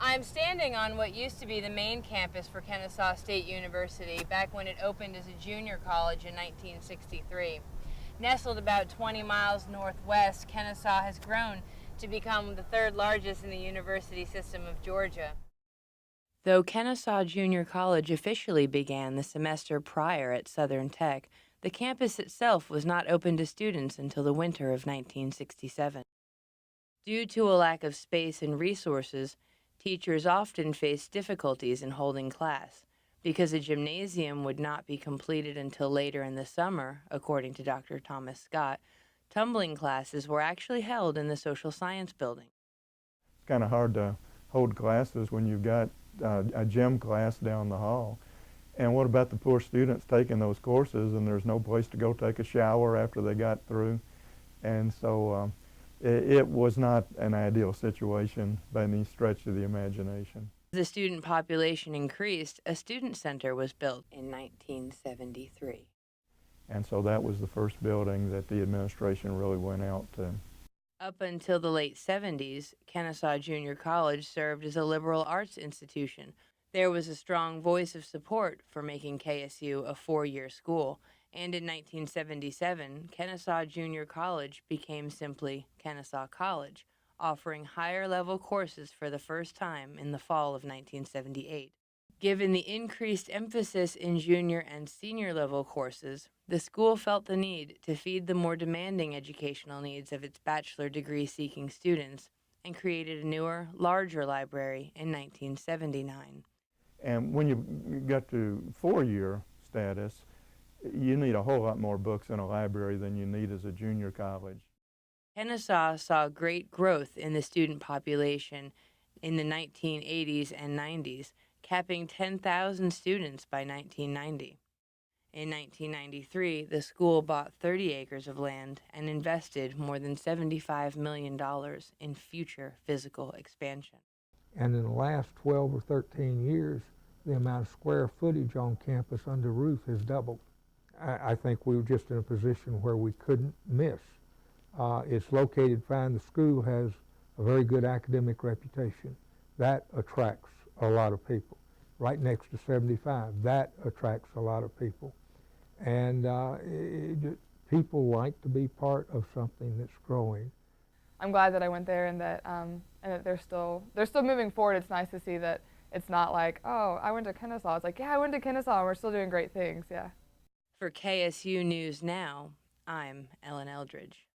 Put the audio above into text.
I'm standing on what used to be the main campus for Kennesaw State University back when it opened as a junior college in 1963. Nestled about 20 miles northwest, Kennesaw has grown to become the third largest in the university system of Georgia. Though Kennesaw Junior College officially began the semester prior at Southern Tech, the campus itself was not open to students until the winter of 1967. Due to a lack of space and resources, teachers often faced difficulties in holding class. Because a gymnasium would not be completed until later in the summer, according to Dr. Thomas Scott, tumbling classes were actually held in the social science building. It's kind of hard to hold classes when you've got a gym class down the hall. And what about the poor students taking those courses and there's no place to go take a shower after they got through? And so it was not an ideal situation by any stretch of the imagination. As the student population increased, a student center was built in 1973. And so that was the first building that the administration really went out to. Up until the late 70s, Kennesaw Junior College served as a liberal arts institution. There was a strong voice of support for making KSU a four-year school, and in 1977, Kennesaw Junior College became simply Kennesaw College, offering higher-level courses for the first time in the fall of 1978. Given the increased emphasis in junior and senior level courses, the school felt the need to feed the more demanding educational needs of its bachelor degree-seeking students and created a newer, larger library in 1979. And when you got to four-year status, you need a whole lot more books in a library than you need as a junior college. Kennesaw saw great growth in the student population in the 1980s and 90s, capping 10,000 students by 1990. In 1993, the school bought 30 acres of land and invested more than $75 million in future physical expansion. And in the last 12 or 13 years, the amount of square footage on campus under roof has doubled. I think we were just in a position where we couldn't miss. It's located fine. The school has a very good academic reputation. That attracts a lot of people. Right next to 75, that attracts a lot of people. And people like to be part of something that's growing. I'm glad that I went there and that they're still moving forward. It's nice to see that it's not like, oh, I went to Kennesaw. It's like, yeah, I went to Kennesaw and we're still doing great things, yeah. For KSU News Now, I'm Ellen Eldridge.